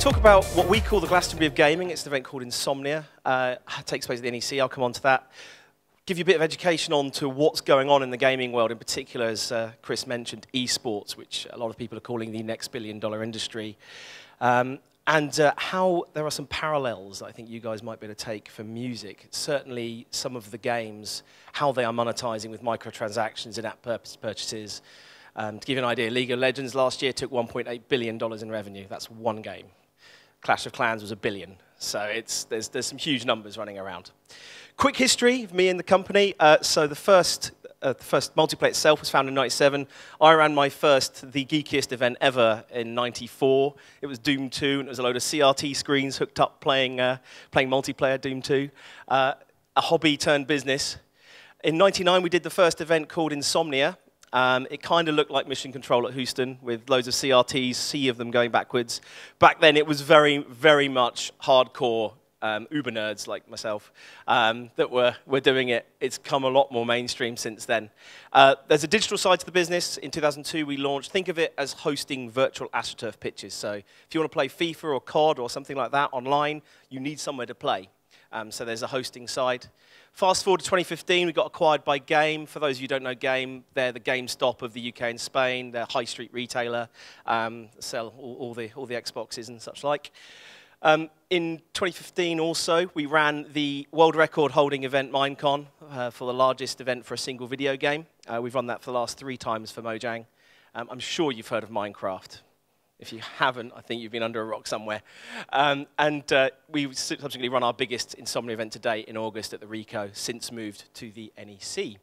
talk about what we call the Glastonbury of gaming. It's an event called Insomnia. It takes place at the NEC. I'll come on to that. Give you a bit of education on to what's going on in the gaming world, in particular, as Chris mentioned, esports, which a lot of people are calling the next billion-dollar industry. And how there are some parallels that I think you guys might be able to take for music. Certainly some of the games, how they are monetizing with microtransactions and app purchases. To give you an idea, League of Legends last year took $1.8 billion in revenue. That's one game. Clash of Clans was $1 billion. So there's some huge numbers running around. Quick history of me and the company. So the first Multiplay itself was founded in '97. I ran my first, the geekiest event ever in '94. It was Doom 2, and it was a load of CRT screens hooked up playing multiplayer Doom 2. A hobby turned business. In '99, we did the first event called Insomnia. It kind of looked like Mission Control at Houston with loads of CRTs, sea of them going backwards. Back then, it was very, very much hardcore uber nerds like myself that were doing it. It's come a lot more mainstream since then. There's a digital side to the business. In 2002, we launched, think of it as hosting virtual AstroTurf pitches. So if you want to play FIFA or COD or something like that online, you need somewhere to play. So there's a hosting side. Fast forward to 2015, we got acquired by Game. For those of you who don't know Game, they're the GameStop of the UK and Spain. They're a high street retailer, sell all the Xboxes and such like. In 2015 also, we ran the world record holding event Minecon for the largest event for a single video game. We've run that for the last 3 times for Mojang. I'm sure you've heard of Minecraft. If you haven't, I think you've been under a rock somewhere. We subsequently run our biggest Insomnia event to date in August at the Rico, since moved to the NEC.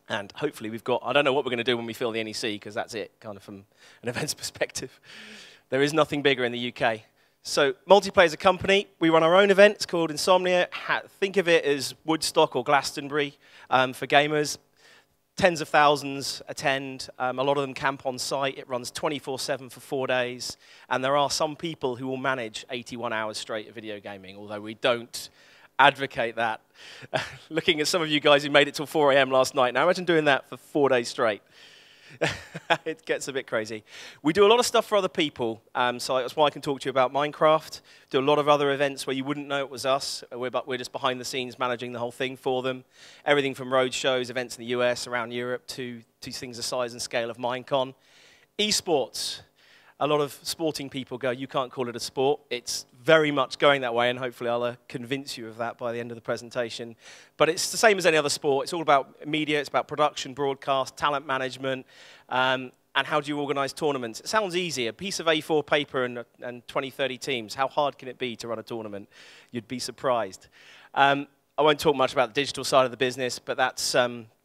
And hopefully we've got, I don't know what we're going to do when we fill the NEC, because that's it, kind of from an events perspective. There is nothing bigger in the UK. So Multiplay is a company. We run our own event. It's called Insomnia. Think of it as Woodstock or Glastonbury for gamers. Tens of thousands attend. A lot of them camp on site. It runs 24/7 for 4 days. And there are some people who will manage 81 hours straight of video gaming, although we don't advocate that. Looking at some of you guys who made it till 4 a.m. last night. Now imagine doing that for 4 days straight. It gets a bit crazy. We do a lot of stuff for other people, so that's why I can talk to you about Minecraft. Do a lot of other events where you wouldn't know it was us. We're just behind the scenes managing the whole thing for them. Everything from road shows, events in the US, around Europe, to things the size and scale of Minecon. Esports. A lot of sporting people go, you can't call it a sport. It's very much going that way, and hopefully I'll convince you of that by the end of the presentation. But it's the same as any other sport. It's all about media, it's about production, broadcast, talent management, and how do you organize tournaments. It sounds easy, a piece of A4 paper and 20, 30 teams. How hard can it be to run a tournament? You'd be surprised. I won't talk much about the digital side of the business, but that's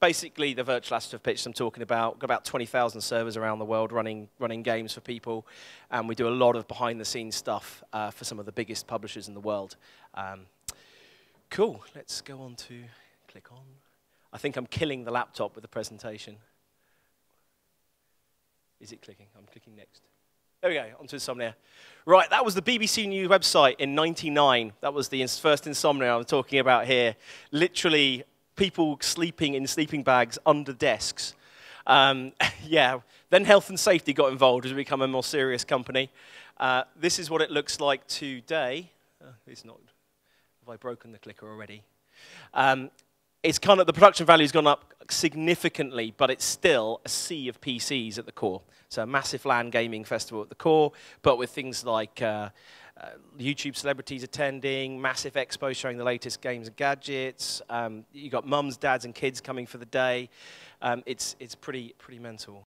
basically the virtual AstroTurf pitch I'm talking about. We've got about 20,000 servers around the world running games for people, and we do a lot of behind-the-scenes stuff for some of the biggest publishers in the world. Cool. Let's go on to click on. I think I'm killing the laptop with the presentation. Is it clicking? I'm clicking next. There we go, onto Insomnia. Right, that was the BBC News website in '99. That was the first Insomnia I was talking about here. Literally, people sleeping in sleeping bags under desks. Yeah, then health and safety got involved as we become a more serious company. This is what it looks like today. It's not, have I broken the clicker already? It's kind of, the production value's gone up significantly, but it's still a sea of PCs at the core. So a massive LAN gaming festival at the core, but with things like YouTube celebrities attending, massive expos showing the latest games and gadgets. You've got mums, dads, and kids coming for the day. It's pretty mental.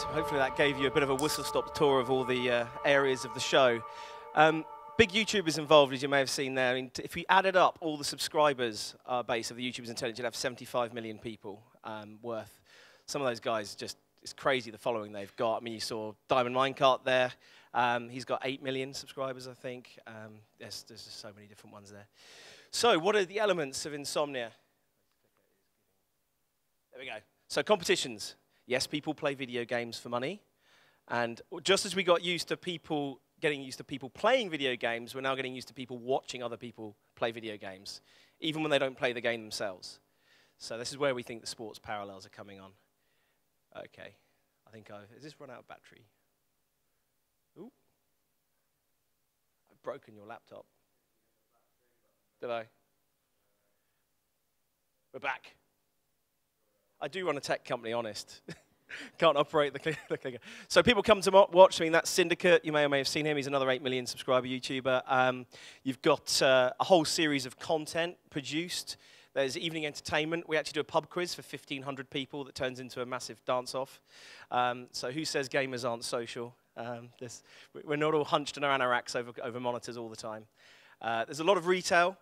Hopefully that gave you a bit of a whistle-stop tour of all the areas of the show. Big YouTubers involved, as you may have seen there. I mean, if we added up all the subscribers base of the YouTubers Intelligence, you'd have 75 million people worth. Some of those guys, it's crazy the following they've got. I mean, you saw Diamond Minecart there. He's got 8 million subscribers, I think. There's just so many different ones there. So what are the elements of Insomnia? There we go. So competitions. Yes, people play video games for money. And just as we got used to people getting used to people playing video games, we're now getting used to people watching other people play video games, even when they don't play the game themselves. So this is where we think the sports parallels are coming on. Okay. I think has this run out of battery? Ooh. I've broken your laptop. Did I? We're back. I do run a tech company, honest. Can't operate the clicker. So people come to watch. I mean, that's Syndicate. You may or may have seen him. He's another 8 million subscriber YouTuber. You've got a whole series of content produced. There's evening entertainment. We actually do a pub quiz for 1,500 people that turns into a massive dance-off. So who says gamers aren't social? We're not all hunched in our anoraks over monitors all the time. There's a lot of retail,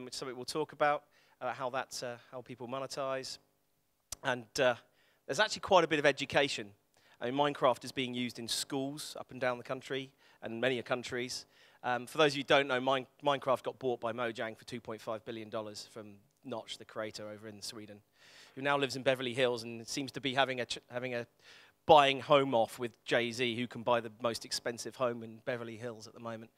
which is something we'll talk about how people monetize. And there's actually quite a bit of education. I mean, Minecraft is being used in schools up and down the country, and many countries. For those of you who don't know, Minecraft got bought by Mojang for $2.5 billion from Notch, the creator over in Sweden, who now lives in Beverly Hills and seems to be having a buying home off with Jay-Z, who can buy the most expensive home in Beverly Hills at the moment.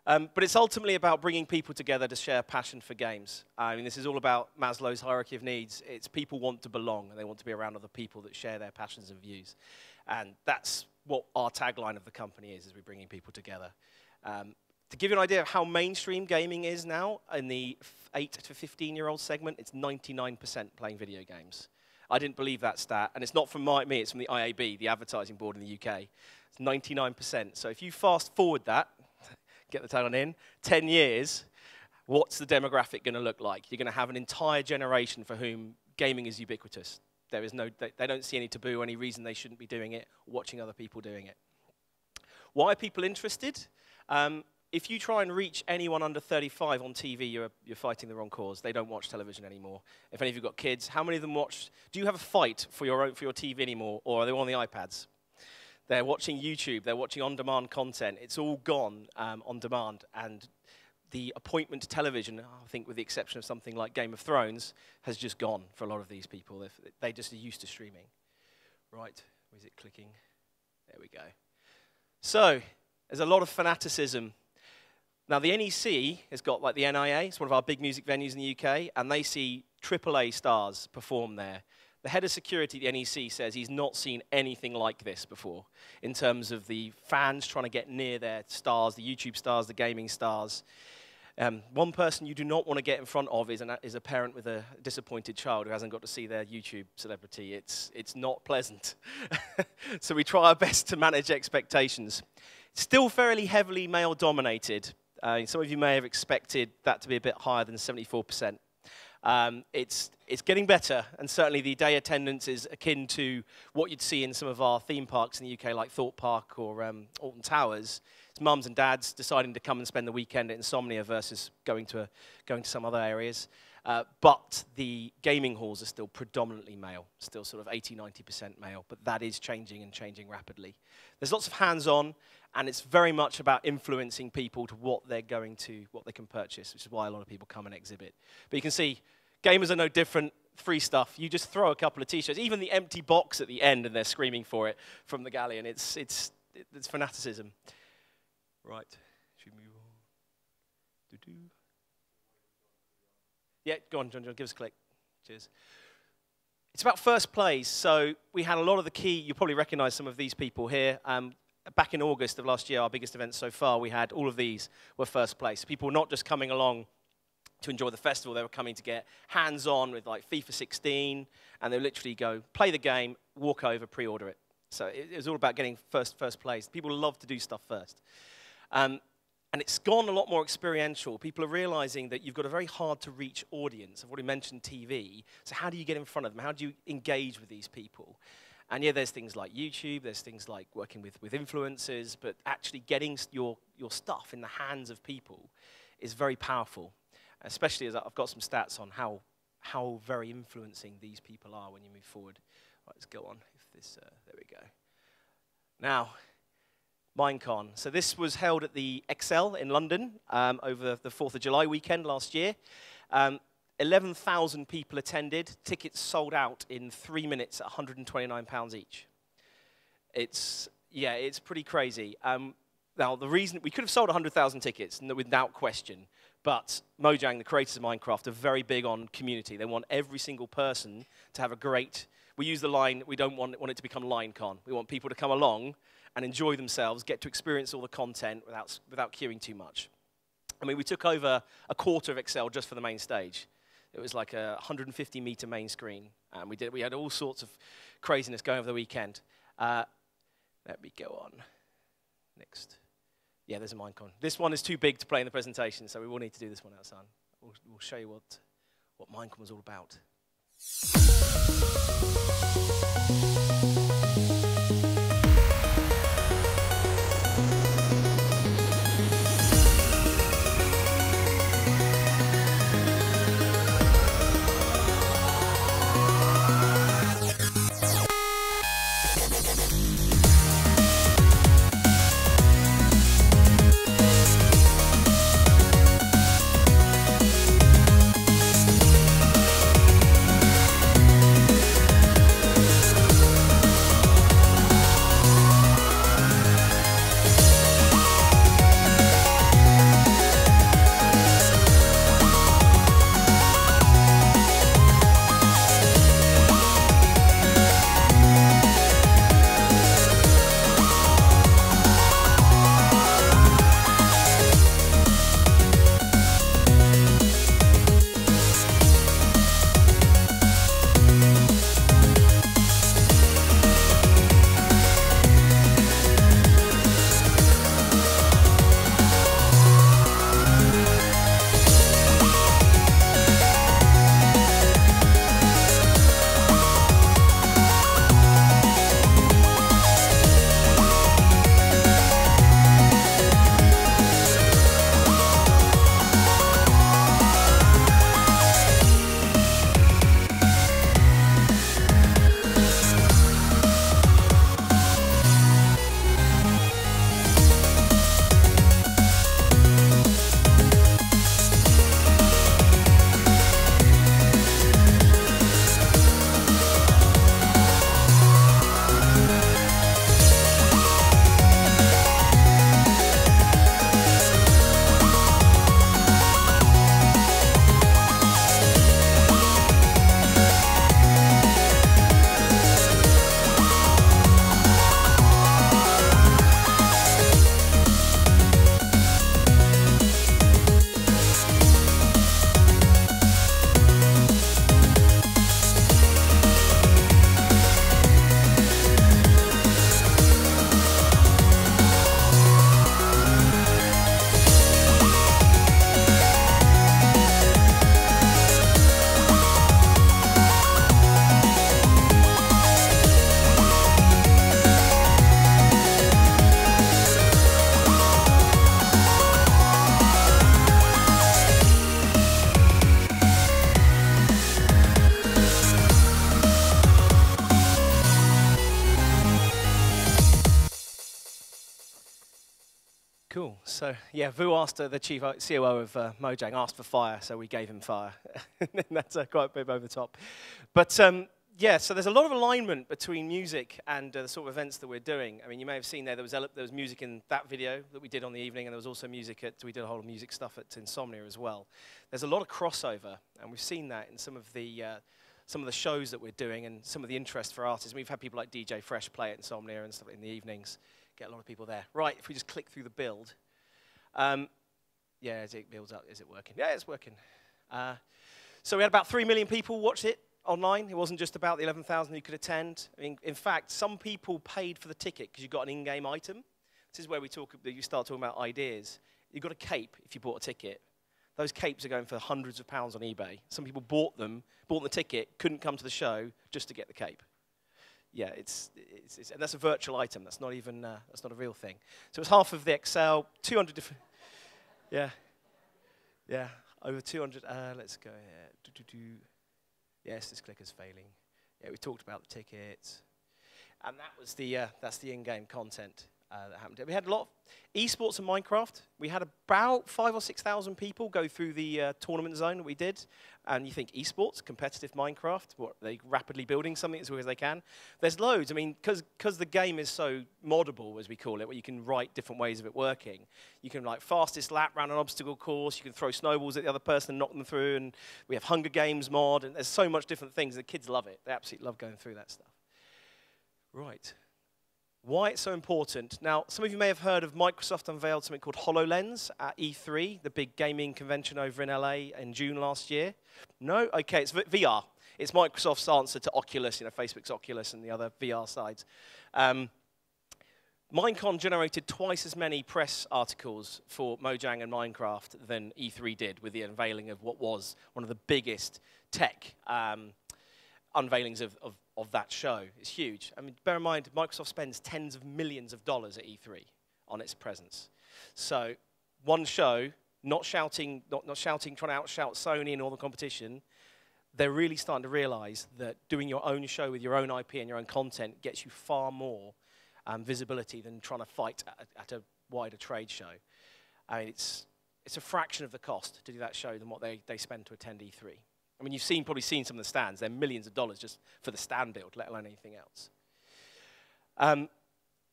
But it's ultimately about bringing people together to share passion for games. I mean, this is all about Maslow's hierarchy of needs. It's people want to belong, and they want to be around other people that share their passions and views. And that's what our tagline of the company is we're bringing people together. To give you an idea of how mainstream gaming is now, in the 8 to 15-year-old segment, it's 99% playing video games. I didn't believe that stat, and it's not from me, it's from the IAB, the advertising board in the UK. It's 99%. So if you fast forward that, get the tagline in, 10 years, what's the demographic going to look like? You're going to have an entire generation for whom gaming is ubiquitous. There is they don't see any taboo, any reason they shouldn't be doing it, watching other people doing it. Why are people interested? If you try and reach anyone under 35 on TV, you're fighting the wrong cause. They don't watch television anymore. If any of you have got kids, how many of them watch? Do you have a fight for your TV anymore, or are they all on the iPads? They're watching YouTube. They're watching on-demand content. It's all gone on demand, and the appointment to television, I think with the exception of something like Game of Thrones, has just gone for a lot of these people. They just are used to streaming. Right, is it clicking? There we go. So there's a lot of fanaticism. Now, the NEC has got, like, the NIA. It's one of our big music venues in the UK, and they see AAA stars perform there. The head of security at the NEC says he's not seen anything like this before in terms of the fans trying to get near their stars, the YouTube stars, the gaming stars. One person you do not want to get in front of is a parent with a disappointed child who hasn't got to see their YouTube celebrity. It's not pleasant. So we try our best to manage expectations. Still fairly heavily male-dominated. Some of you may have expected that to be a bit higher than 74%. It's getting better, and certainly the day attendance is akin to what you'd see in some of our theme parks in the UK, like Thorpe Park or Alton Towers. It's mums and dads deciding to come and spend the weekend at Insomnia versus going to some other areas. But the gaming halls are still predominantly male, still sort of 80–90% male, but that is changing and changing rapidly. There's lots of hands-on, and it's very much about influencing people to what they can purchase, which is why a lot of people come and exhibit. But you can see, gamers are no different. Free stuff. You just throw a couple of T-shirts, even the empty box at the end, and they're screaming for it from the galley, and it's fanaticism. Right. Should we move on? Do-do. Yeah, go on, John, give us a click. Cheers. It's about first plays. So we had a lot of the key, you probably recognize some of these people here. Back in August of last year, our biggest event so far, we had all of these were first place. People were not just coming along to enjoy the festival, they were coming to get hands-on with like FIFA 16, and they literally go, play the game, walk over, pre-order it. So it was all about getting first place. People love to do stuff first. And it's gone a lot more experiential. People are realizing that you've got a very hard-to-reach audience. I've already mentioned TV. So how do you get in front of them? How do you engage with these people? And yeah, there's things like YouTube, there's things like working with influencers, but actually getting your stuff in the hands of people is very powerful, especially as I've got some stats on how very influencing these people are when you move forward. Right, let's go on. If this, there we go. Now, Minecon. So this was held at the Excel in London over the 4th of July weekend last year. 11,000 people attended. Tickets sold out in 3 minutes at £129 each. It's pretty crazy. Now, the reason we could have sold 100,000 tickets without question, but Mojang, the creators of Minecraft, are very big on community. They want every single person to have a great. We use the line, we don't want it to become LineCon. We want people to come along and enjoy themselves, get to experience all the content without queuing too much. I mean, we took over a quarter of Excel just for the main stage. It was like a 150-meter main screen, and we had all sorts of craziness going over the weekend. Let me go on. Next. Yeah, there's a Minecon. This one is too big to play in the presentation, so we will need to do this one outside. We'll show you what Minecon was all about. Cool. So, yeah, Vu asked, the chief COO of Mojang, asked for fire, so we gave him fire. That's quite a bit over the top. But, yeah, so there's a lot of alignment between music and the sort of events that we're doing. I mean, you may have seen there was music in that video that we did on the evening, and there was also music we did a whole music stuff at Insomnia as well. There's a lot of crossover, and we've seen that in some of the shows that we're doing and some of the interest for artists. We've had people like DJ Fresh play at Insomnia and stuff in the evenings. Get a lot of people there. Right, if we just click through the build. Yeah, as it builds up, is it working? Yeah, it's working. So we had about 3 million people watch it online. It wasn't just about the 11,000 who could attend. I mean, in fact, some people paid for the ticket because you got an in-game item. This is where you start talking about ideas. You got a cape if you bought a ticket. Those capes are going for hundreds of pounds on eBay. Some people bought the ticket, couldn't come to the show just to get the cape. yeah, and that's a virtual item. That's not even that's not a real thing. So it's half of the Excel, 200 different. Yeah, yeah, over 200. Let's go here. Yes, this clicker's failing. Yeah, we talked about the tickets, and that was that's the in-game content that happened. We had a lot of esports and Minecraft. We had about 5,000 or 6,000 people go through the tournament zone that we did. And you think esports, competitive Minecraft, what, are they rapidly building something as well as they can? There's loads. I mean, because the game is so moddable, as we call it, where you can write different ways of it working. You can like fastest lap around an obstacle course. You can throw snowballs at the other person and knock them through. And we have Hunger Games mod. And there's so much different things. The kids love it. They absolutely love going through that stuff. Right. Why it's so important. Now, some of you may have heard of Microsoft unveiled something called HoloLens at E3, the big gaming convention over in LA in June last year. No? Okay, it's VR. It's Microsoft's answer to Oculus, Facebook's Oculus and the other VR sides. Minecon generated twice as many press articles for Mojang and Minecraft than E3 did with the unveiling of what was one of the biggest tech unveilings of that show. It's huge. I mean, bear in mind, Microsoft spends tens of millions of dollars at E3 on its presence. So one show, not shouting, trying to outshout Sony and all the competition, they're really starting to realize that doing your own show with your own IP and your own content gets you far more visibility than trying to fight at a wider trade show. I mean, it's a fraction of the cost to do that show than what they spend to attend E3. I mean, you've probably seen some of the stands. They're millions of dollars just for the stand build, let alone anything else.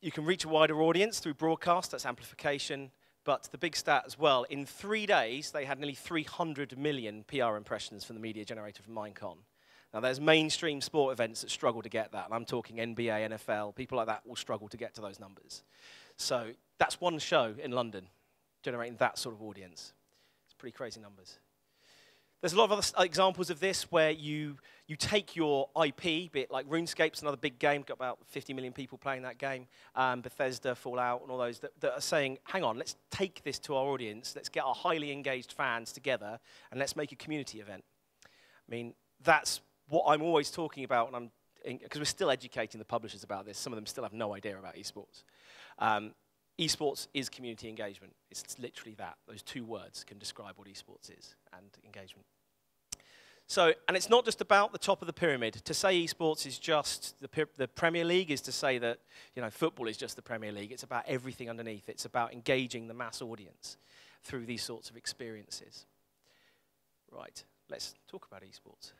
You can reach a wider audience through broadcast, that's amplification. But the big stat as well, in 3 days, they had nearly 300 million PR impressions from the media generated from Minecon. Now, there's mainstream sport events that struggle to get that. And I'm talking NBA, NFL, people like that will struggle to get to those numbers. So that's one show in London generating that sort of audience. It's pretty crazy numbers. There's a lot of other examples of this where you take your IP, be it like RuneScape's another big game, got about 50 million people playing that game, Bethesda, Fallout, and all those that are saying, hang on, let's take this to our audience, let's get our highly engaged fans together, and let's make a community event. I mean, that's what I'm always talking about, because we're still educating the publishers about this. Some of them still have no idea about esports. Esports is community engagement. It's literally that. Those two words can describe what esports is, and engagement. So, and it's not just about the top of the pyramid. To say esports is just the Premier League is to say that football is just the Premier League. It's about everything underneath. It's about engaging the mass audience through these sorts of experiences. Right, let's talk about esports.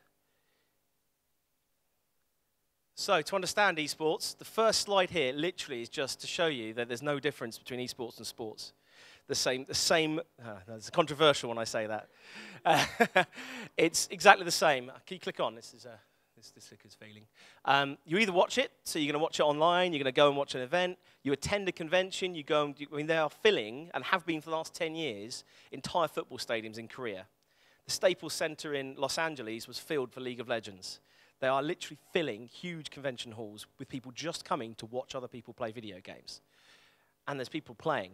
So, to understand esports, the first slide here literally is just to show you that there's no difference between esports and sports. It's controversial when I say that. It's exactly the same. Can you click on? This clicker's failing. You either watch it, so you're going to watch it online, you're going to go and watch an event, you attend a convention, they are filling, and have been for the last 10 years, entire football stadiums in Korea. The Staples Center in Los Angeles was filled for League of Legends. They are literally filling huge convention halls with people just coming to watch other people play video games. And there's people playing.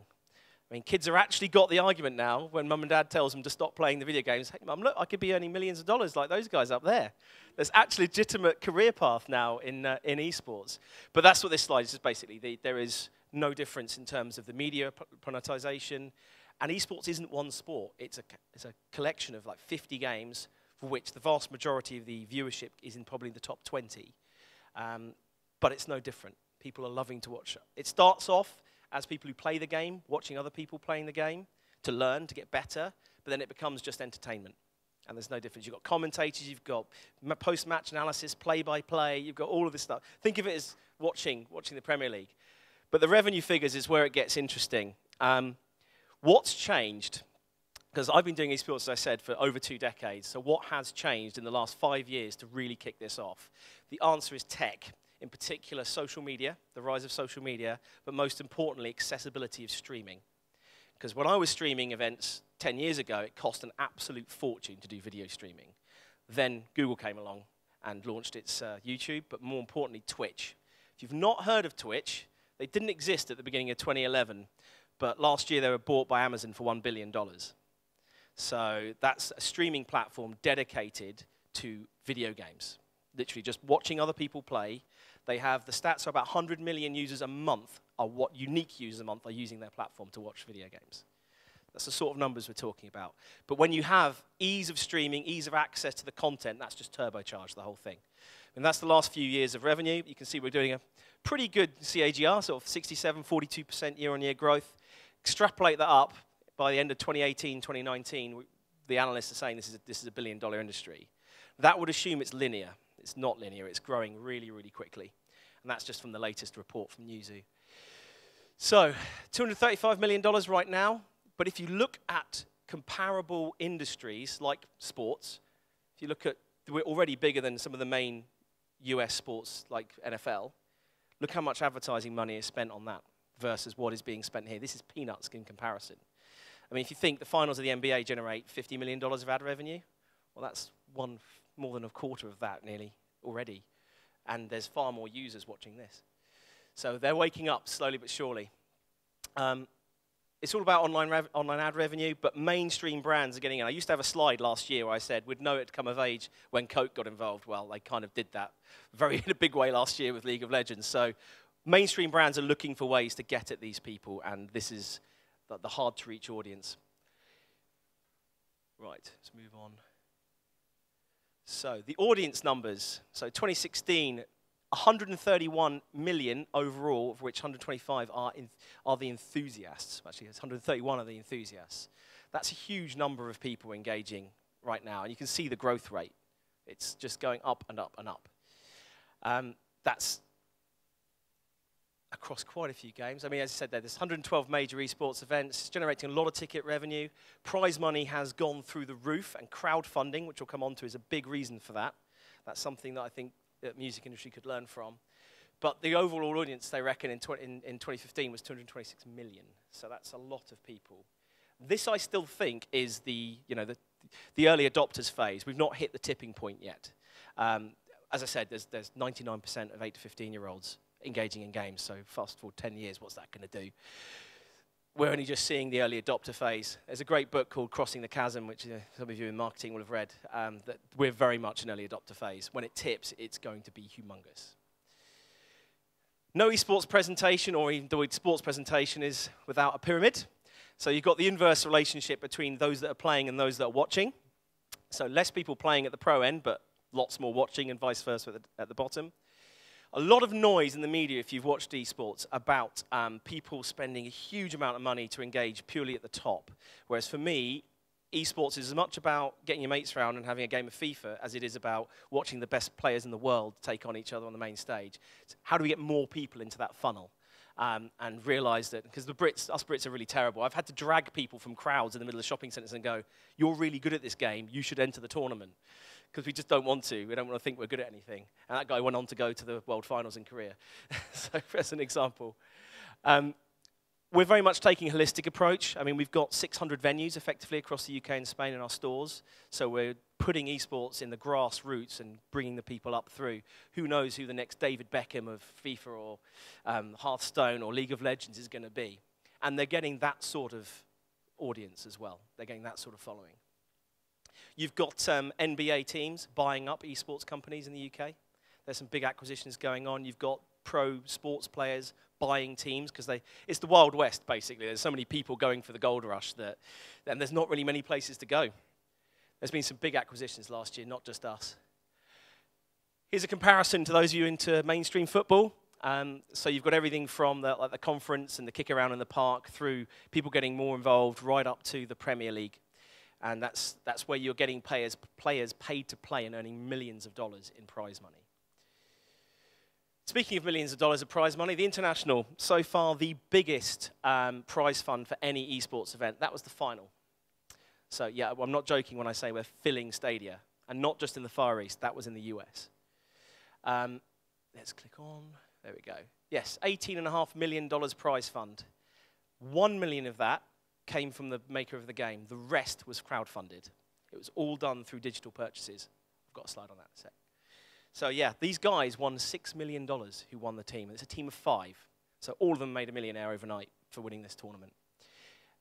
I mean, kids are actually got the argument now when mum and dad tells them to stop playing the video games. Hey, mum, look, I could be earning millions of dollars like those guys up there. There's actually a legitimate career path now in esports. But that's what this slide is, just basically. There is no difference in terms of the media monetization. And esports isn't one sport. It's a collection of like 50 games for which the vast majority of the viewership is in probably the top 20. But it's no different. People are loving to watch it. It starts off as people who play the game, watching other people playing the game, to learn, to get better, but then it becomes just entertainment. And there's no difference. You've got commentators, you've got post-match analysis, play-by-play, you've got all of this stuff. Think of it as watching the Premier League. But the revenue figures is where it gets interesting. What's changed? Because I've been doing esports, as I said, for over 2 decades. So what has changed in the last 5 years to really kick this off? The answer is tech, in particular social media, the rise of social media, but most importantly, accessibility of streaming. Because when I was streaming events 10 years ago, it cost an absolute fortune to do video streaming. Then Google came along and launched its YouTube, but more importantly, Twitch. If you've not heard of Twitch, they didn't exist at the beginning of 2011, but last year they were bought by Amazon for $1 billion. So that's a streaming platform dedicated to video games. literally just watching other people play. They have, the stats are about 100 million users a month are what unique users a month are using their platform to watch video games. That's the sort of numbers we're talking about. But when you have ease of streaming, ease of access to the content, that's just turbocharged the whole thing. And that's the last few years of revenue. You can see we're doing a pretty good CAGR, sort of 67, 42% year-on-year growth. Extrapolate that up, by the end of 2018, 2019, the analysts are saying this is a billion-dollar industry. That would assume it's linear. It's not linear. It's growing really, really quickly. And that's just from the latest report from Newzoo. So, $235 million right now. But if you look at comparable industries like sports, if you look at, we're already bigger than some of the main US sports like NFL. Look how much advertising money is spent on that versus what is being spent here. This is peanuts in comparison. I mean, if you think the finals of the NBA generate $50 million of ad revenue, well, that's more than a quarter of that nearly already. And there's far more users watching this. So they're waking up slowly but surely. It's all about online ad revenue, but mainstream brands are getting in. I used to have a slide last year where I said we'd know it come of age when Coke got involved. Well, they kind of did that in a big way last year with League of Legends. So mainstream brands are looking for ways to get at these people, and this is the hard-to-reach audience. Right, let's move on. So the audience numbers. So 2016, 131 million overall, of which 125 are the enthusiasts. Actually, it's 131 of the enthusiasts. That's a huge number of people engaging right now, and you can see the growth rate. It's just going up and up and up. That's across quite a few games. I mean, as I said, there's 112 major esports events. It's generating a lot of ticket revenue. Prize money has gone through the roof, and crowdfunding, which we'll come on to, is a big reason for that. That's something that I think the music industry could learn from. But the overall audience, they reckon, in 2015 was 226 million. So that's a lot of people. This, I still think, is the early adopters phase. We've not hit the tipping point yet. As I said, there's 99% of 8 to 15-year-olds engaging in games. So fast forward 10 years, what's that going to do? We're only just seeing the early adopter phase. There's a great book called Crossing the Chasm, which some of you in marketing will have read, that we're very much in early adopter phase. When it tips, it's going to be humongous. No esports presentation, or even the sports presentation, is without a pyramid. So you've got the inverse relationship between those that are playing and those that are watching. So less people playing at the pro end, but lots more watching, and vice versa at the bottom. A lot of noise in the media, if you've watched esports, about people spending a huge amount of money to engage purely at the top. Whereas for me, esports is as much about getting your mates around and having a game of FIFA as it is about watching the best players in the world take on each other on the main stage. So how do we get more people into that funnel? And realize that, because us Brits are really terrible. I've had to drag people from crowds in the middle of shopping centres and go, you're really good at this game, you should enter the tournament. Because we just don't want to. We don't want to think we're good at anything. And that guy went on to go to the World Finals in Korea. So as an example. We're very much taking a holistic approach. I mean, we've got 600 venues effectively across the UK and Spain in our stores. So we're putting esports in the grassroots and bringing the people up through. Who knows who the next David Beckham of FIFA or Hearthstone or League of Legends is going to be. And they're getting that sort of audience as well. They're getting that sort of following. You've got NBA teams buying up esports companies in the UK. There's some big acquisitions going on. You've got pro sports players buying teams because it's the Wild West, basically. There's so many people going for the gold rush and there's not really many places to go. There's been some big acquisitions last year, not just us. Here's a comparison to those of you into mainstream football. So you've got everything from the conference and the kick around in the park through people getting more involved right up to the Premier League. And that's where you're getting players paid to play and earning millions of dollars in prize money. Speaking of millions of dollars of prize money, the International, so far the biggest prize fund for any esports event. That was the final. So yeah, I'm not joking when I say we're filling stadia. And not just in the Far East, that was in the US. Let's click on, there we go. Yes, $18.5 million prize fund. 1 million of that came from the maker of the game. The rest was crowdfunded. It was all done through digital purchases. I've got a slide on that in a sec. So yeah, these guys won $6 million who won the team. It's a team of 5. So all of them made a millionaire overnight for winning this tournament.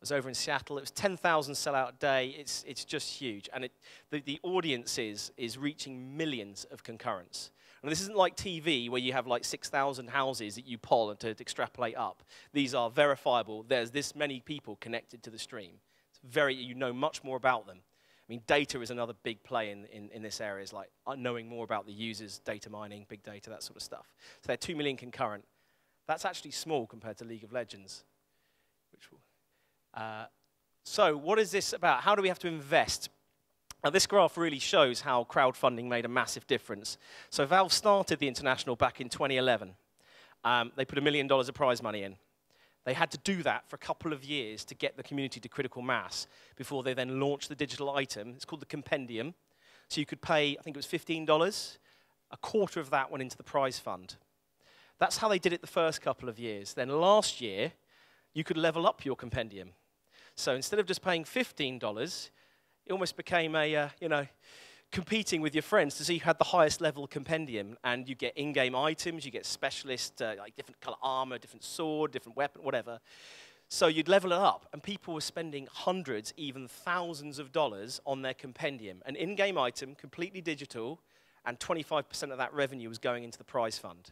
was over in Seattle. It was 10,000 sell-out a day. It's just huge. And the audience is reaching millions of concurrents. And this isn't like TV where you have like 6,000 houses that you poll and to extrapolate up. These are verifiable. There's this many people connected to the stream. It's you know much more about them. I mean, data is another big play in this area. It's like knowing more about the users, data mining, big data, that sort of stuff. So they're 2 million concurrent. That's actually small compared to League of Legends. So what is this about? How do we have to invest? Now, this graph really shows how crowdfunding made a massive difference. So Valve started the International back in 2011. They put $1 million of prize money in. They had to do that for a couple of years to get the community to critical mass before they then launched the digital item. It's called the Compendium. So you could pay, I think it was $15. A quarter of that went into the prize fund. That's how they did it the first couple of years. Then last year, you could level up your Compendium. So instead of just paying $15, it almost became a, competing with your friends to see who had the highest level Compendium. And you get in-game items, you get specialist, like different color armor, different sword, different weapon, whatever. So you'd level it up, and people were spending hundreds, even thousands of dollars on their Compendium. An in-game item, completely digital, and 25% of that revenue was going into the prize fund.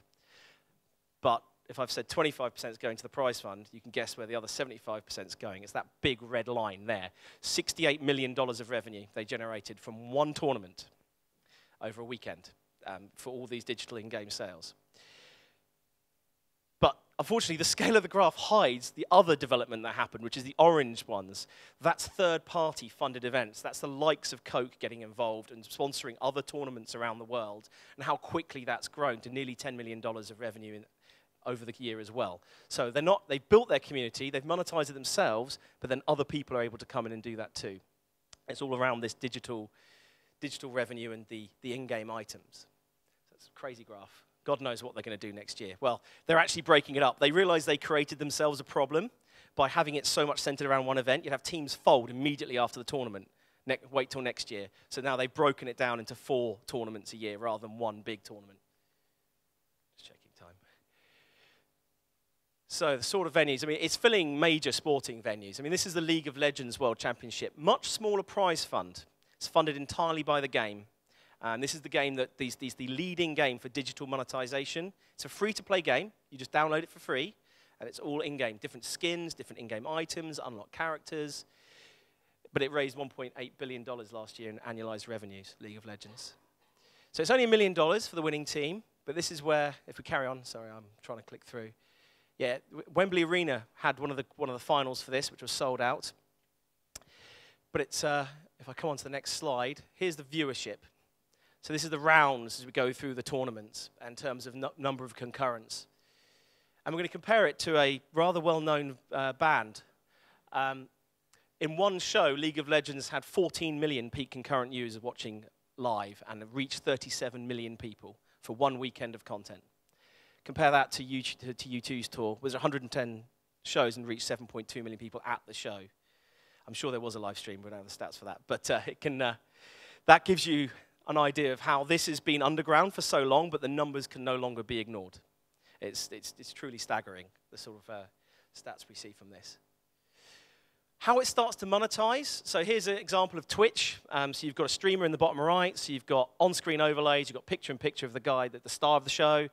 But if I've said 25% is going to the prize fund, you can guess where the other 75% is going. It's that big red line there. $68 million of revenue they generated from one tournament over a weekend for all these digital in-game sales. But unfortunately, the scale of the graph hides the other development that happened, which is the orange ones. That's third-party funded events. That's the likes of Coke getting involved and sponsoring other tournaments around the world, and how quickly that's grown to nearly $10 million of revenue over the year as well. So they've built their community, they've monetized it themselves, but then other people are able to come in and do that too. It's all around this digital revenue and the in-game items. So it's a crazy graph. God knows what they're going to do next year. Well, they're actually breaking it up. They realized they created themselves a problem by having it so much centered around one event. You'd have teams fold immediately after the tournament. Wait till next year. So now they've broken it down into 4 tournaments a year rather than one big tournament. Just checking time. So the sort of venues, I mean, it's filling major sporting venues. I mean, this is the League of Legends World Championship. Much smaller prize fund. It's funded entirely by the game. And this is the game that the leading game for digital monetization. It's a free-to-play game. You just download it for free, and it's all in-game. Different skins, different in-game items, unlock characters. But it raised $1.8 billion last year in annualized revenues, League of Legends. So it's only $1 million for the winning team, but this is where, if we carry on, sorry, I'm trying to click through. Yeah, Wembley Arena had one of the finals for this, which was sold out. But it's, if I come on to the next slide, here's the viewership. So this is the rounds as we go through the tournaments in terms of number of concurrents. And we're going to compare it to a rather well-known band. In one show, League of Legends had 14 million peak concurrent users watching live and reached 37 million people for one weekend of content. Compare that to U2's tour, was 110 shows and reached 7.2 million people at the show. I'm sure there was a live stream, we don't have the stats for that. But that gives you an idea of how this has been underground for so long, but the numbers can no longer be ignored. It's truly staggering, the sort of stats we see from this. How it starts to monetize. So here's an example of Twitch. So you've got a streamer in the bottom right. So you've got on-screen overlays. You've got picture-in-picture of the guy, the star of the show.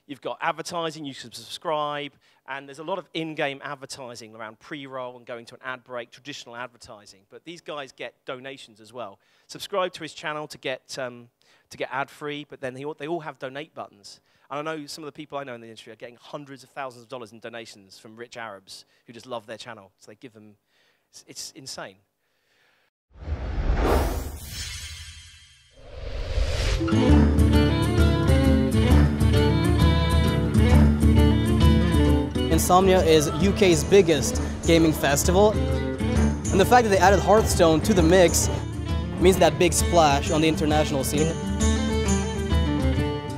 You've got advertising. You can subscribe. And there's a lot of in-game advertising around pre-roll and going to an ad break, traditional advertising. But these guys get donations as well. Subscribe to his channel to get ad-free, but then they all have donate buttons. And I know some of the people I know in the industry are getting hundreds of thousands of dollars in donations from rich Arabs who just love their channel. So they give them, it's insane. Insomnia is UK's biggest gaming festival, and the fact that they added Hearthstone to the mix means that big splash on the international scene.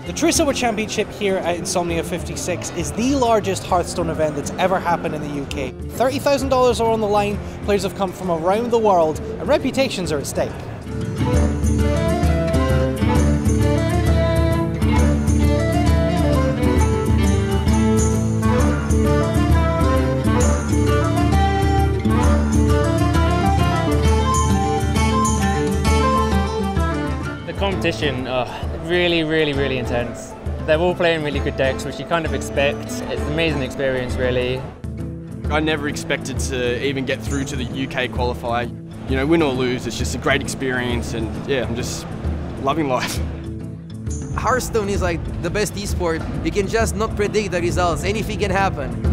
The FastForward Championship here at Insomnia 56 is the largest Hearthstone event that's ever happened in the UK. $30,000 are on the line, players have come from around the world, and reputations are at stake. competition, really, really, really intense. They're all playing really good decks, which you kind of expect. It's an amazing experience, really. I never expected to even get through to the UK qualifier. You know, win or lose, it's just a great experience, and yeah, I'm just loving life. Hearthstone is like the best esport. You can just not predict the results. Anything can happen.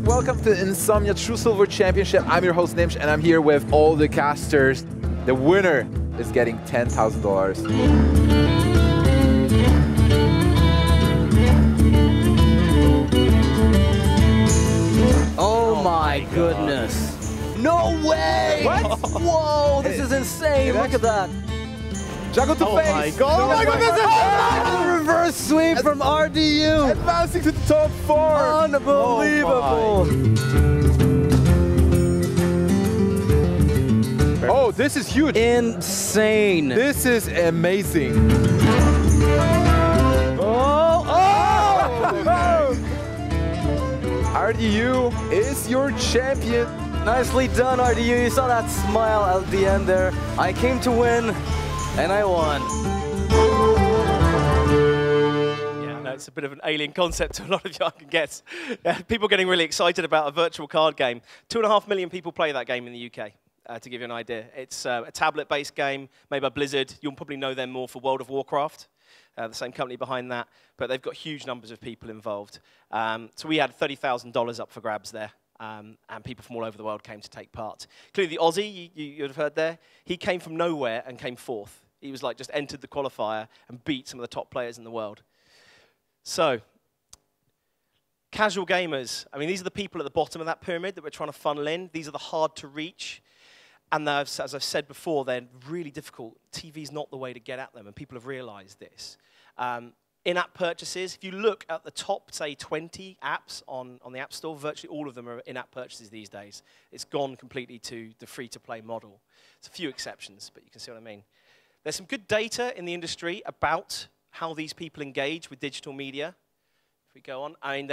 Welcome to Insomnia True Silver Championship. I'm your host Nimsh, and I'm here with all the casters. The winner is getting $10,000. Oh my goodness. No way! What? Whoa, this is insane. Look at that. Juggle to face! My God. Oh my goodness! Oh, reverse sweep from RDU! Advancing to the top 4! Unbelievable! Oh, this is huge! Insane! This is amazing! Oh! Oh! RDU is your champion! Nicely done, RDU. You saw that smile at the end there. I came to win, and I won. Yeah, no, it's a bit of an alien concept to a lot of you, I can guess. People getting really excited about a virtual card game. 2.5 million people play that game in the UK, to give you an idea. It's a tablet-based game made by Blizzard. You'll probably know them more for World of Warcraft, the same company behind that. But they've got huge numbers of people involved. So we had $30,000 up for grabs there. And people from all over the world came to take part. Clearly, the Aussie, you'd have heard there, he came from nowhere and came fourth. He was like just entered the qualifier and beat some of the top players in the world. So, casual gamers. I mean, these are the people at the bottom of that pyramid that we're trying to funnel in. These are the hard to reach. And as I've said before, they're really difficult. TV's not the way to get at them, and people have realized this. In-app purchases, if you look at the top, say, 20 apps on the App Store, virtually all of them are in-app purchases these days. It's gone completely to the free-to-play model. There's a few exceptions, but you can see what I mean. There's some good data in the industry about how these people engage with digital media. If we go on, I mean,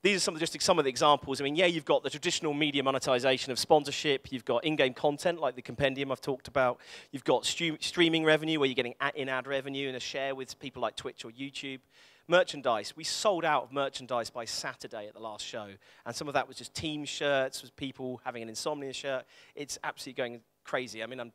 these are some of the examples. I mean, yeah, you've got the traditional media monetization of sponsorship. You've got in-game content like the compendium I've talked about. You've got streaming revenue where you're getting in-ad revenue and a share with people like Twitch or YouTube. Merchandise. We sold out of merchandise by Saturday at the last show, and some of that was just team shirts, was people having an Insomnia shirt. It's absolutely going crazy. I mean,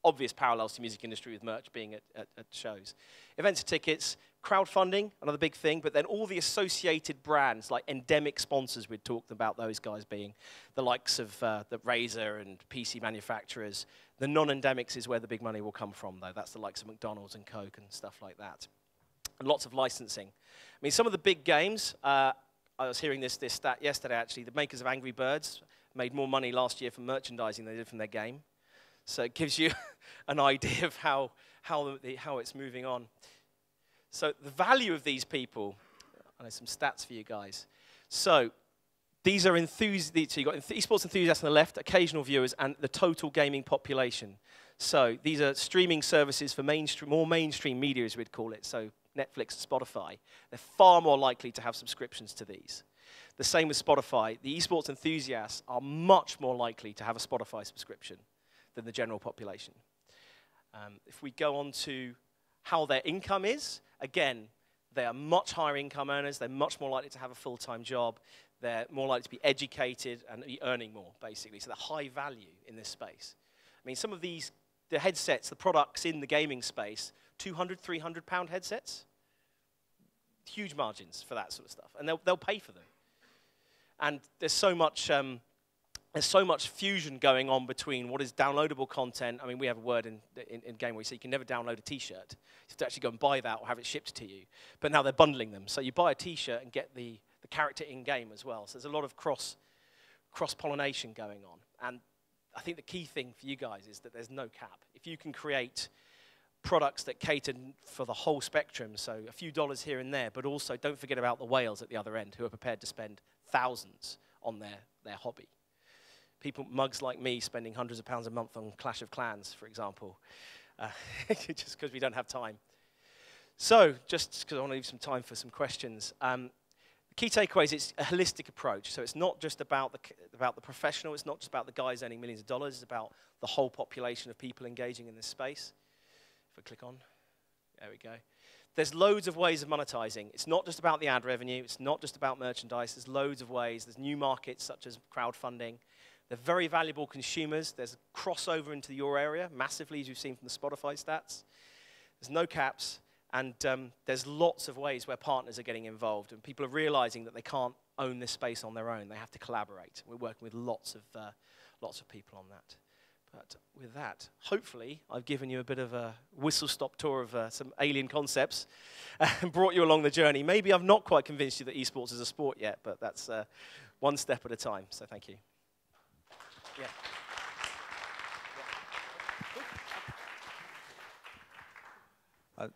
obvious parallels to the music industry with merch being at shows. Events and tickets. Crowdfunding, another big thing, but then all the associated brands, like endemic sponsors, we'd talked about those guys being the likes of the Razer and PC manufacturers. The non-endemics is where the big money will come from, though. That's the likes of McDonald's and Coke and stuff like that. And lots of licensing. I mean, some of the big games, I was hearing this stat yesterday, actually. The makers of Angry Birds made more money last year from merchandising than they did from their game. So it gives you an idea of how it's moving on. So the value of these people, I know some stats for you guys. So these are enthusiasts. So you've got esports enthusiasts on the left, occasional viewers, and the total gaming population. So these are streaming services for more mainstream media, as we'd call it. So Netflix and Spotify. They're far more likely to have subscriptions to these. The same with Spotify. The esports enthusiasts are much more likely to have a Spotify subscription than the general population. If we go on to how their income is, again, they are much higher income earners. They're much more likely to have a full-time job. They're more likely to be educated and be earning more, basically. So they're high value in this space. I mean, some of the headsets, the products in the gaming space, 200, 300 pound headsets. Huge margins for that sort of stuff. And they'll pay for them. And there's so much fusion going on between what is downloadable content. I mean, we have a word in game where we say you can never download a T-shirt. You have to actually go and buy that or have it shipped to you. But now they're bundling them. So you buy a T-shirt and get the character in-game as well. So there's a lot of cross-pollination going on. And I think the key thing for you guys is that there's no cap. If you can create products that cater for the whole spectrum, so a few dollars here and there, but also don't forget about the whales at the other end who are prepared to spend thousands on their hobby. Mugs like me spending hundreds of pounds a month on Clash of Clans, for example, just because we don't have time. So, just because I want to leave some time for some questions. The key takeaway is it's a holistic approach. So it's not just about the professional. It's not just about the guys earning millions of dollars. It's about the whole population of people engaging in this space. If I click on, there we go. There's loads of ways of monetizing. It's not just about the ad revenue. It's not just about merchandise. There's loads of ways. There's new markets such as crowdfunding. They're very valuable consumers. There's a crossover into your area massively, as you've seen from the Spotify stats. There's no caps. And there's lots of ways where partners are getting involved. And people are realizing that they can't own this space on their own. They have to collaborate. We're working with lots of people on that. But with that, hopefully, I've given you a bit of a whistle-stop tour of some alien concepts and brought you along the journey. Maybe I've not quite convinced you that esports is a sport yet, but that's one step at a time. So thank you. Yeah.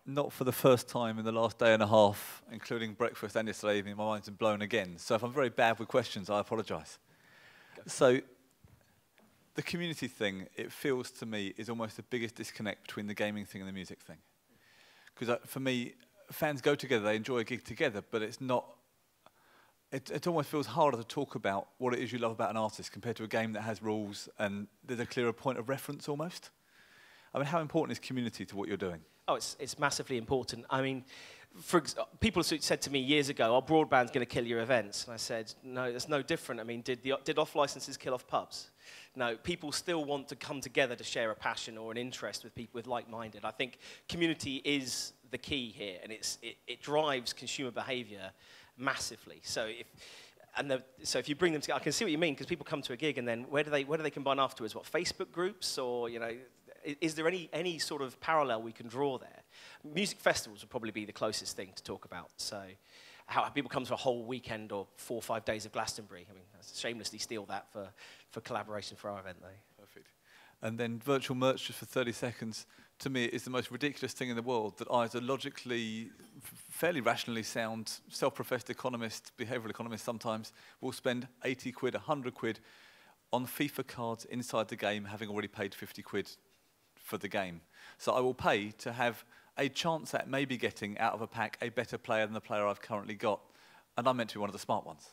Not for the first time in the last day and a half, including breakfast and yesterday evening, my mind's been blown again. So if I'm very bad with questions, I apologise. So the community thing, it feels to me, is almost the biggest disconnect between the gaming thing and the music thing. Because for me, fans go together, they enjoy a gig together, but it's not, it almost feels harder to talk about what it is you love about an artist compared to a game that has rules and there's a clearer point of reference almost. I mean, how important is community to what you're doing? Oh, it's massively important. I mean, people said to me years ago, "Oh, broadband's going to kill your events," and I said, "No, it's no different. I mean, did off licenses kill off pubs? No, people still want to come together to share a passion or an interest with people with like-minded. I think community is the key here, and it drives consumer behaviour massively. So if you bring them together, I can see what you mean, because people come to a gig and then where do they combine afterwards? What, Facebook groups, or is there any sort of parallel we can draw there? Music festivals would probably be the closest thing to talk about. So how people come to a whole weekend or 4 or 5 days of Glastonbury. I mean, I shamelessly steal that for collaboration for our event, though. Perfect. And then virtual merch, just for 30 seconds, to me is the most ridiculous thing in the world that I, as a logically, fairly rationally sound, self-professed economist, behavioural economist sometimes, will spend 80 quid, 100 quid on FIFA cards inside the game, having already paid 50 quid for the game. So I will pay to have a chance at maybe getting out of a pack a better player than the player I've currently got. And I'm meant to be one of the smart ones.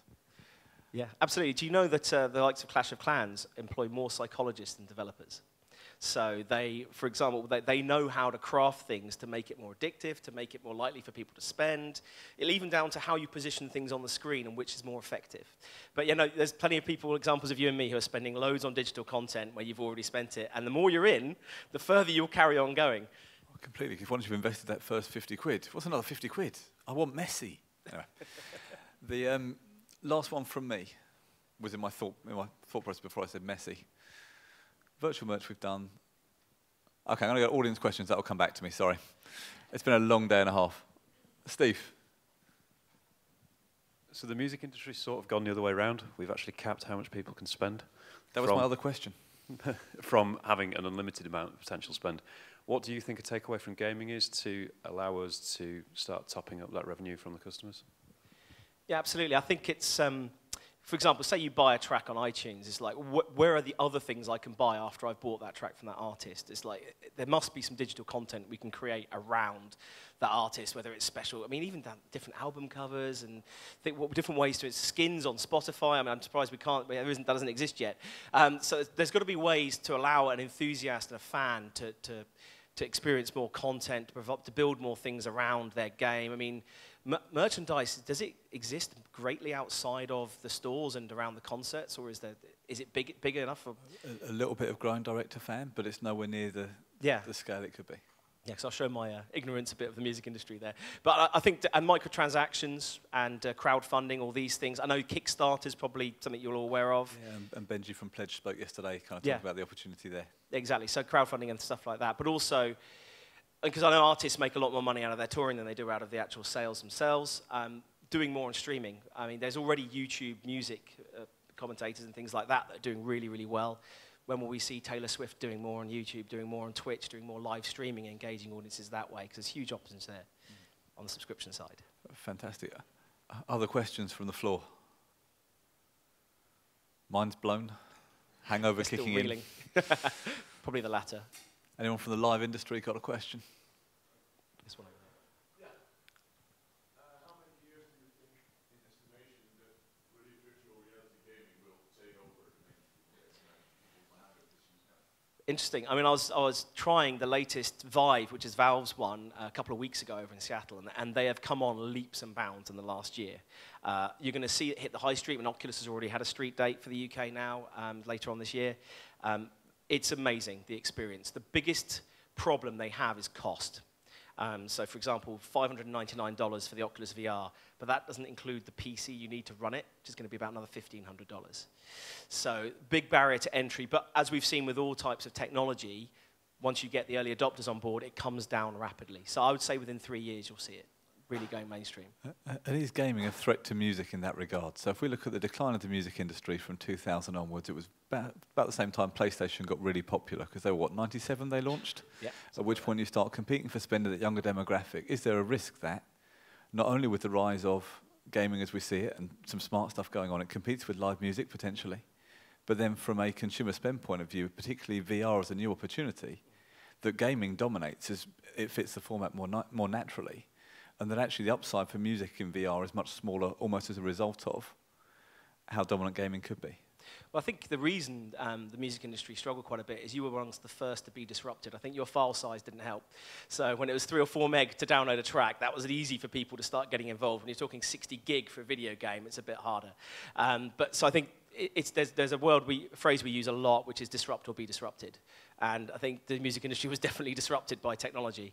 Yeah, absolutely. Do you know that the likes of Clash of Clans employ more psychologists than developers? So they, for example, they know how to craft things to make it more addictive, to make it more likely for people to spend, even down to how you position things on the screen and which is more effective. But there's plenty of people, examples of you and me, who are spending loads on digital content where you've already spent it, and the more you're in, the further you'll carry on going. Oh, completely, because once you've invested that first 50 quid, what's another 50 quid? I want Messi. Anyway. The last one from me was in my thought process before I said Messi. Virtual merch we've done. Okay, I'm going to go audience questions. That will come back to me, sorry. It's been a long day and a half. Steve. So the music industry's sort of gone the other way around. We've actually capped how much people can spend. That was my other question. From having an unlimited amount of potential spend. What do you think a takeaway from gaming is to allow us to start topping up that revenue from the customers? Yeah, absolutely. I think it's, for example, say you buy a track on iTunes. It's like, where are the other things I can buy after I've bought that track from that artist? It's like, there must be some digital content we can create around that artist, whether it's special. I mean, even different album covers and different ways to it. Skins on Spotify. I mean, I'm surprised that doesn't exist yet. So there's got to be ways to allow an enthusiast and a fan to experience more content, to build more things around their game. I mean, merchandise, does it exist greatly outside of the stores and around the concerts, or is it big enough for... A little bit of growing director fan, but it's nowhere near the scale it could be. Yeah, because I'll show my ignorance a bit of the music industry there. But I think, and microtransactions and crowdfunding, all these things. I know Kickstarter is probably something you're all aware of. Yeah, and Benji from Pledge spoke yesterday, kind of talking about the opportunity there. Exactly, so crowdfunding and stuff like that. But also, because I know artists make a lot more money out of their touring than they do out of the actual sales themselves, doing more on streaming. I mean, there's already YouTube music commentators and things like that are doing really, really well. When will we see Taylor Swift doing more on YouTube, doing more on Twitch, doing more live streaming, engaging audiences that way? Because there's huge options there on the subscription side. Fantastic. Other questions from the floor? Mind's blown? Hangover kicking in? Probably the latter. Anyone from the live industry got a question? This one over there. How many years do you think, in estimation, that really virtual reality gaming will take over the mainstream? Interesting. I mean, I was trying the latest Vive, which is Valve's one, a couple of weeks ago over in Seattle, and they have come on leaps and bounds in the last year. You're going to see it hit the high street, and Oculus has already had a street date for the UK now, later on this year. It's amazing, the experience. The biggest problem they have is cost. So, for example, $599 for the Oculus VR, but that doesn't include the PC you need to run it, which is going to be about another $1,500. So, big barrier to entry. But as we've seen with all types of technology, once you get the early adopters on board, it comes down rapidly. So, I would say within 3 years, you'll see it really going mainstream. And is gaming a threat to music in that regard? So if we look at the decline of the music industry from 2000 onwards, it was about the same time PlayStation got really popular, because they were, what, 97 they launched? Yeah. At which point you start competing for spend at a younger demographic. Is there a risk that, not only with the rise of gaming as we see it, and some smart stuff going on, it competes with live music potentially, but then from a consumer spend point of view, particularly VR as a new opportunity, that gaming dominates as it fits the format more naturally, and that actually the upside for music in VR is much smaller, almost as a result of how dominant gaming could be? Well, I think the reason the music industry struggled quite a bit is you were amongst the first to be disrupted. I think your file size didn't help. So when it was 3 or 4 meg to download a track, that was easy for people to start getting involved. When you're talking 60 gig for a video game, it's a bit harder. So I think there's a phrase we use a lot, which is disrupt or be disrupted. And I think the music industry was definitely disrupted by technology.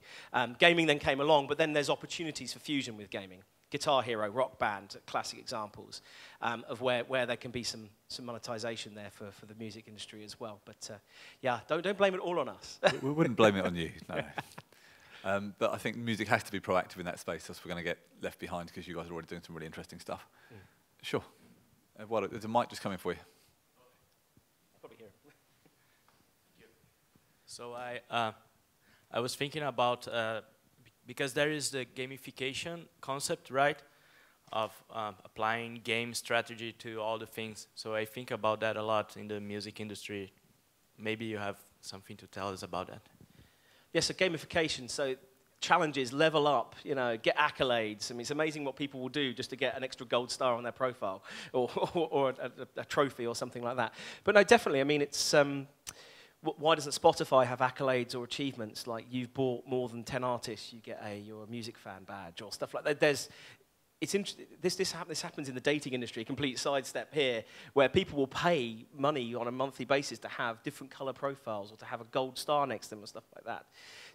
Gaming then came along, but then there's opportunities for fusion with gaming. Guitar Hero, Rock Band, classic examples of where there can be some monetization there for the music industry as well. But yeah, don't blame it all on us. We wouldn't blame it on you, no. But I think music has to be proactive in that space, else we're going to get left behind, because you guys are already doing some really interesting stuff. Mm. Sure. There's a mic just coming for you. Probably here. So I was thinking about, because there is the gamification concept, right, of applying game strategy to all the things. So I think about that a lot in the music industry. Maybe you have something to tell us about that. Yes, so gamification. So challenges, level up, get accolades. I mean, it's amazing what people will do just to get an extra gold star on their profile or a trophy or something like that. But no, definitely, I mean, it's... why doesn't Spotify have accolades or achievements like you've bought more than 10 artists, you get you're a music fan badge or stuff like that? This happens in the dating industry, complete sidestep here, where people will pay money on a monthly basis to have different color profiles or to have a gold star next to them and stuff like that.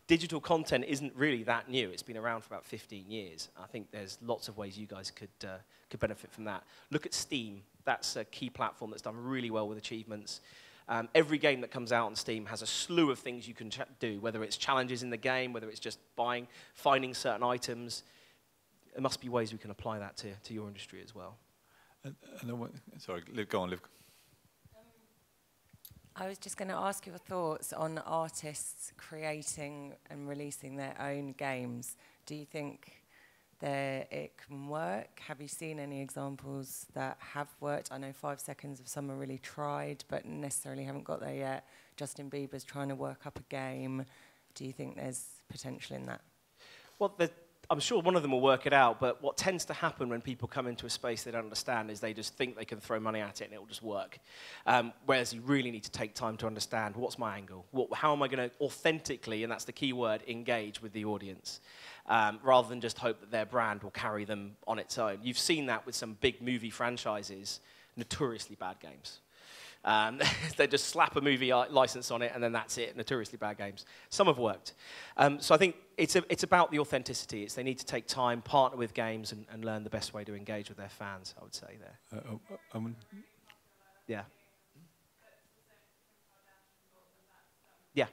Digital content isn't really that new. It's been around for about 15 years. I think there's lots of ways you guys could benefit from that. Look at Steam. That's a key platform that's done really well with achievements. Every game that comes out on Steam has a slew of things you can do, whether it's challenges in the game, whether it's just finding certain items. There must be ways we can apply that to your industry as well. Sorry, Liv, go on, Liv. I was just going to ask your thoughts on artists creating and releasing their own games. Do you think that it can work? Have you seen any examples that have worked? I know 5 Seconds of Summer really tried, but necessarily haven't got there yet. Justin Bieber's trying to work up a game. Do you think there's potential in that? Well, I'm sure one of them will work it out, but what tends to happen when people come into a space they don't understand is they just think they can throw money at it and it will just work. Whereas you really need to take time to understand, what's my angle? How am I going to authentically, and that's the key word, engage with the audience, rather than just hope that their brand will carry them on its own. You've seen that with some big movie franchises, notoriously bad games. They just slap a movie license on it, and then that's it. Notoriously bad games. Some have worked. So I think it's about the authenticity. They need to take time, partner with games, and learn the best way to engage with their fans, I would say there. Yeah. Yeah.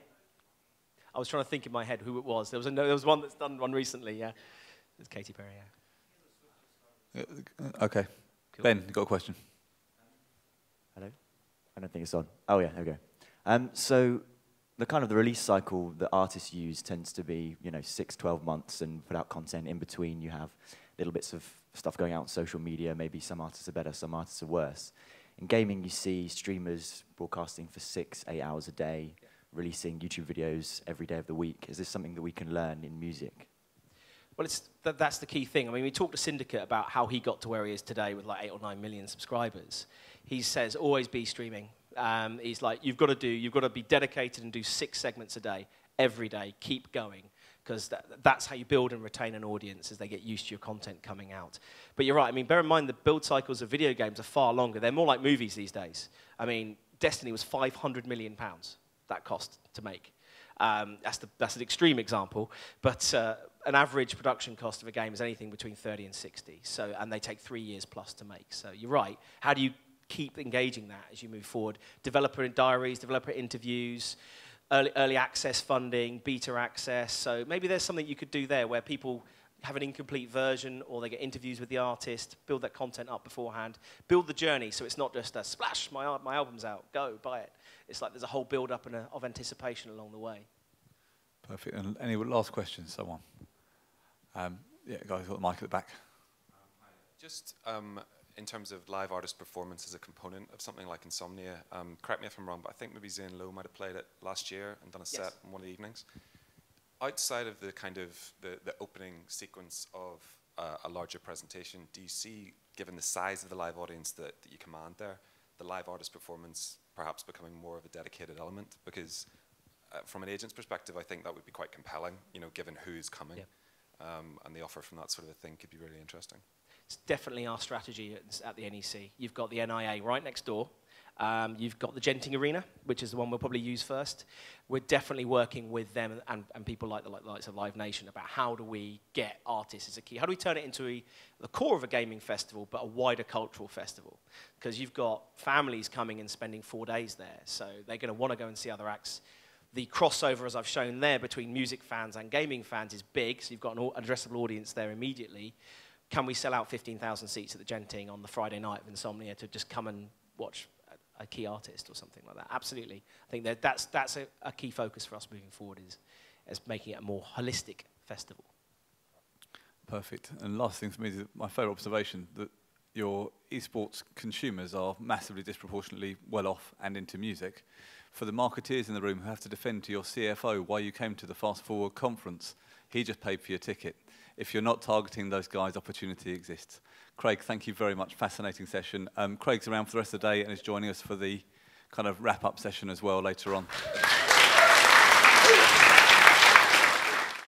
I was trying to think in my head who it was. There was one that's done one recently, yeah. It's Katy Perry, yeah. Okay. Cool. Ben, you got a question? Hello? I don't think it's on. Oh yeah, there we go. So the release cycle that artists use tends to be 6-12 months, and put out content. In between you have little bits of stuff going out on social media. Maybe some artists are better, some artists are worse. In gaming you see streamers broadcasting for 6-8 hours a day, releasing YouTube videos every day of the week. Is this something that we can learn in music? Well, that's the key thing. I mean, we talked to Syndicate about how he got to where he is today with like 8 or 9 million subscribers. He says, always be streaming. He's like, you've got to be dedicated and do 6 segments a day, every day, keep going. Because that's how you build and retain an audience as they get used to your content coming out. But you're right, I mean, bear in mind the build cycles of video games are far longer. They're more like movies these days. I mean, Destiny was £500 million, that cost to make. That's an extreme example, but an average production cost of a game is anything between 30 and 60. So, and they take 3 years plus to make. So you're right, how do you keep engaging that as you move forward? Developer diaries, developer interviews, early access funding, beta access. So maybe there's something you could do there where people have an incomplete version or they get interviews with the artist, build that content up beforehand, build the journey so it's not just a splash, my album's out, go, buy it. It's like there's a whole build-up and of anticipation along the way. Perfect. And any last questions, someone? Yeah, guys, got the mic at the back. Just in terms of live artist performance as a component of something like Insomnia, correct me if I'm wrong, but I think maybe Zane Lowe might have played it last year and done a set in one of the evenings. Outside of the kind of the opening sequence of a larger presentation, do you see, given the size of the live audience that you command there, the live artist performance perhaps becoming more of a dedicated element? Because from an agent's perspective, I think that would be quite compelling, you know, given who's coming. And the offer from that sort of a thing could be really interesting. It's definitely our strategy at the NEC. You've got the NIA right next door. You've got the Genting Arena, which is the one we'll probably use first. We're definitely working with them and people like the likes of Live Nation about how do we get artists as a key. How do we turn it into the core of a gaming festival, but a wider cultural festival? Because you've got families coming and spending 4 days there, so they're going to want to go and see other acts. The crossover, as I've shown there, between music fans and gaming fans is big, so you've got an addressable audience there immediately. Can we sell out 15,000 seats at the Genting on the Friday night of Insomnia to just come and watch a key artist or something like that? Absolutely. I think that's a key focus for us moving forward is making it a more holistic festival. Perfect. And last thing for me is my further observation that your esports consumers are massively disproportionately well off and into music. For the marketeers in the room who have to defend to your CFO why you came to the FastForward conference, he just paid for your ticket. If you're not targeting those guys, opportunity exists. Craig, thank you very much. Fascinating session. Craig's around for the rest of the day and is joining us for the kind of wrap-up session as well later on.